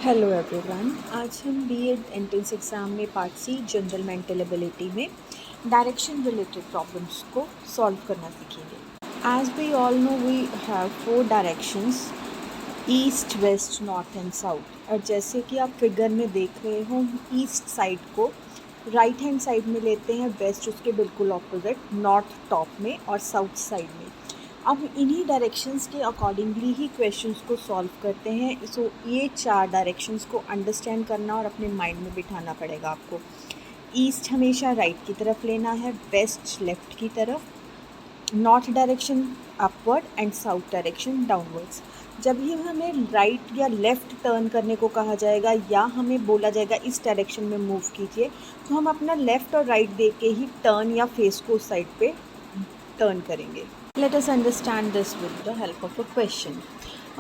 Hello everyone. आज हम BEd entrance exam में part C general mental ability में डायरेक्शन रिलेटेड प्रॉब्लम्स को सॉल्व करना सीखेंगे। As we all know we have four directions, east, west, north and south. और जैसे कि आप फिगर में देख रहे हो, ईस्ट साइड को राइट हैंड साइड में लेते हैं, वेस्ट उसके बिल्कुल ऑपोजिट, नॉर्थ टॉप में और साउथ साइड में। अब इन्हीं डायरेक्शंस के अकॉर्डिंगली ही क्वेश्चंस को सॉल्व करते हैं। सो ये चार डायरेक्शंस को अंडरस्टैंड करना और अपने माइंड में बिठाना पड़ेगा आपको। ईस्ट हमेशा राइट की तरफ लेना है, वेस्ट लेफ़्ट की तरफ, north direction upward and south direction downwards. जब भी हमें राइट या लेफ़्ट टर्न करने को कहा जाएगा या हमें बोला जाएगा इस डायरेक्शन में मूव कीजिए, तो हम अपना लेफ़्ट और राइट देख के ही टर्न या फेस को उस साइड पे टर्न करेंगे। Let us understand this with the help of a question.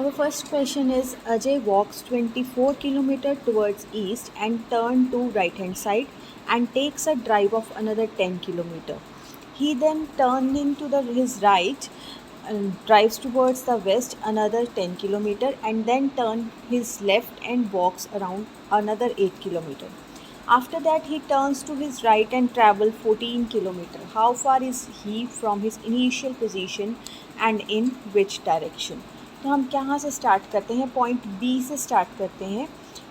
Our first question is, Ajay walks 24 km towards east and turn to right hand side and takes a drive of another 10 km. He then turning to his right and drives towards the west another 10 km and then turn his left and walks around another 8 km. After that, he turns to his right and travels 14 km. How far is he from his initial position and in which direction? तो हम कहाँ से start करते हैं? Point B से start करते हैं।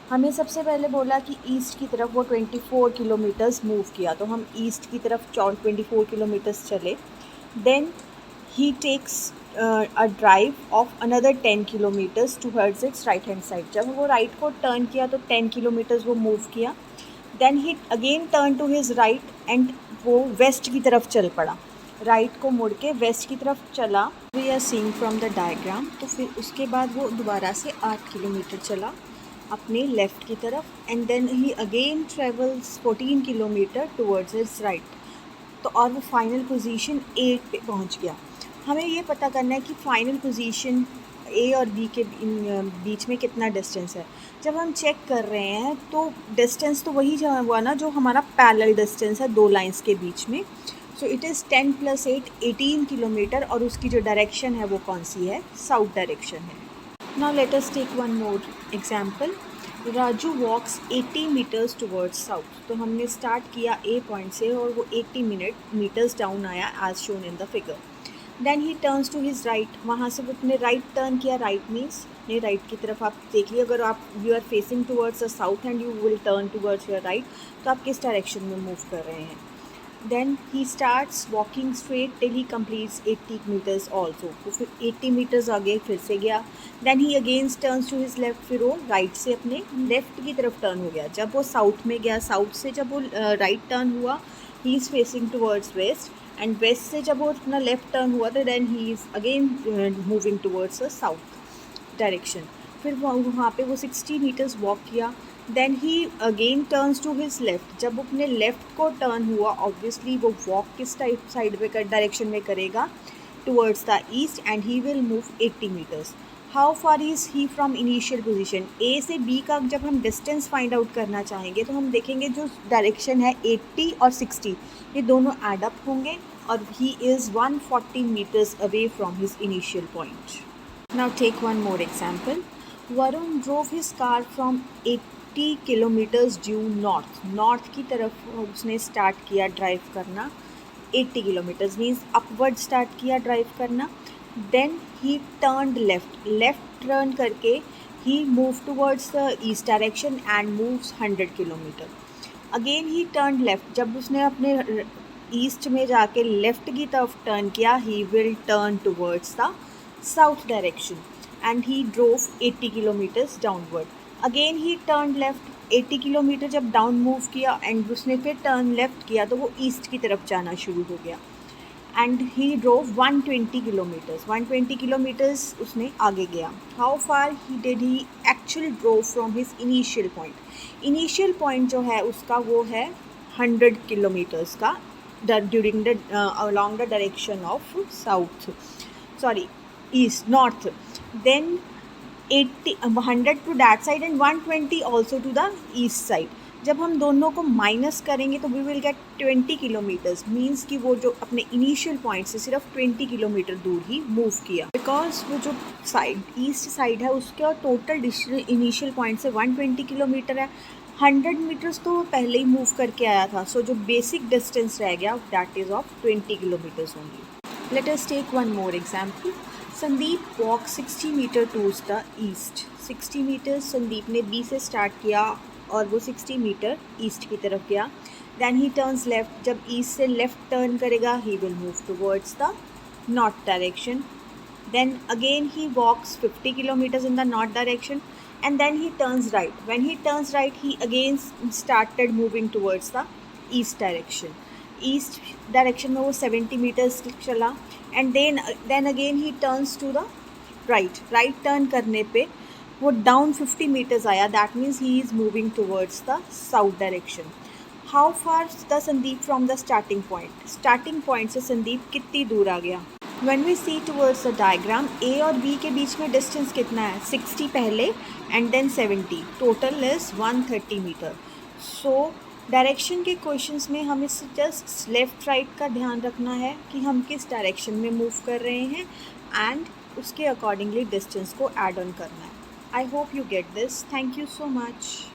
हमें सबसे पहले बोला कि ईस्ट की तरफ वो 24 किलोमीटर्स मूव किया, तो हम ईस्ट की तरफ 24 किलोमीटर्स चले। Then he takes a drive of another 10 kilometres towards its right hand side. जब वो राइट को टर्न किया तो 10 किलोमीटर्स वो मूव किया। Then he again turn to his right and वो वेस्ट की तरफ चल पड़ा, राइट को मुड़ के वेस्ट की तरफ चला। We are seeing from the diagram. तो फिर उसके बाद वो दोबारा से 8 किलोमीटर चला अपने लेफ़्ट की तरफ and then he again travels 14 kilometre towards his right. तो और वो फाइनल पोजीशन 8 पे पहुंच गया। हमें ये पता करना है कि फाइनल पोजीशन ए और बी के बीच में कितना डिस्टेंस है। जब हम चेक कर रहे हैं तो डिस्टेंस तो वही हुआ ना जो हमारा पैरेलल डिस्टेंस है दो लाइंस के बीच में। सो इट इज़ 10 + 8 18 किलोमीटर और उसकी जो डायरेक्शन है वो कौन सी है? साउथ डायरेक्शन है। Now let us take one more example. Raju walks 80 metres towards south. तो हमने स्टार्ट किया ए पॉइंट से और वो 80 मीटर्स डाउन आया as shown in the figure. Then he turns to his right, वहाँ से वो अपने राइट टर्न किया। राइट मीन्स अपने राइट की तरफ आप देखिए, अगर आप you are facing towards the south and you will turn towards your right, तो आप किस डायरेक्शन में मूव कर रहे हैं। Then he starts walking straight till he completes 80 metres also. तो फिर 80 मीटर्स आगे फिर से गया। Then he again turns to his left, फिर वो राइट से अपने लेफ्ट की तरफ टर्न हो गया। जब वो साउथ में गया, साउथ से जब वो राइट टर्न हुआ, he is facing towards west and west से जब वो अपना लेफ्ट टर्न हुआ तो then he is again moving towards the south direction. फिर वहाँ पे वो 60 मीटर्स वॉक किया। Then he again turns to his left. जब वो अपने लेफ़्ट को टर्न हुआ, ऑब्वियसली वो वॉक किस टाइप साइड में डायरेक्शन में करेगा? Towards the east and he will move 80 metres. How far is he from initial position? A से बी का जब हम डिस्टेंस फाइंड आउट करना चाहेंगे तो हम देखेंगे जो डायरेक्शन है 80 और 60 ये दोनों एड अप होंगे और he is 140 meters away from his initial point. Now take one more example. Varun drove his car from 80 kilometers due north. North की तरफ उसने स्टार्ट किया ड्राइव करना। 80 किलोमीटर्स मीन्स अपवर्ड स्टार्ट किया ड्राइव करना। Then he turned left, left turn करके he move towards the east direction and moves 100 kilometer. Again he turn left, जब उसने अपने ईस्ट में जाके लेफ्ट की तरफ टर्न किया, he will turn towards the south direction and he drove 80 kilometres downward. Again he turn left, 80 kilometre जब down move किया एंड उसने फिर टर्न लेफ्ट किया तो वो ईस्ट की तरफ जाना शुरू हो गया and he drove 120 kilometres. 120 kilometres उसने आगे गया। How far he did he actually drove from his initial point? Initial point जो है उसका वो है 100 किलोमीटर्स का during the along the direction of south, sorry east, north. Then 100 to that side and 120 also to the east side. जब हम दोनों को माइनस करेंगे तो we will get 20 kilometres, means कि वो जो अपने इनिशियल पॉइंट से सिर्फ 20 किलोमीटर दूर ही मूव किया, बिकॉज वो जो साइड ईस्ट साइड है उसका टोटल इनिशियल पॉइंट से 120 किलोमीटर है। 100 मीटर्स तो वो पहले ही मूव करके आया था, सो जो बेसिक डिस्टेंस रह गया that is of 20 kilometres only. Let us take one more example. Sandeep walk 60 metre towards the east. 60 metre Sandeep ने बी से स्टार्ट किया और वो 60 मीटर ईस्ट की तरफ गया। देन ही टर्न्स लेफ्ट, जब ईस्ट से लेफ्ट टर्न करेगा ही will move towards the north direction. Then again he walks 50 kilometers in the north direction, and then he turns right. When he turns right, he again started moving towards the east direction. East direction में वो 70 meters चला, and then again he turns to the right. Right turn करने पे वो down 50 meters आया. That means he is moving towards the south direction. How far the Sandeep from the starting point? Starting point से संदीप कितनी दूर आ गया? When we see towards the diagram, A और B के बीच में डिस्टेंस कितना है? 60 पहले and then 70, total is 130 metre. So direction के क्वेश्चंस में हमें जस्ट लेफ़्ट राइट का ध्यान रखना है कि हम किस डायरेक्शन में मूव कर रहे हैं एंड उसके अकॉर्डिंगली डिस्टेंस को ऐड ऑन करना है। I hope you get this. Thank you so much.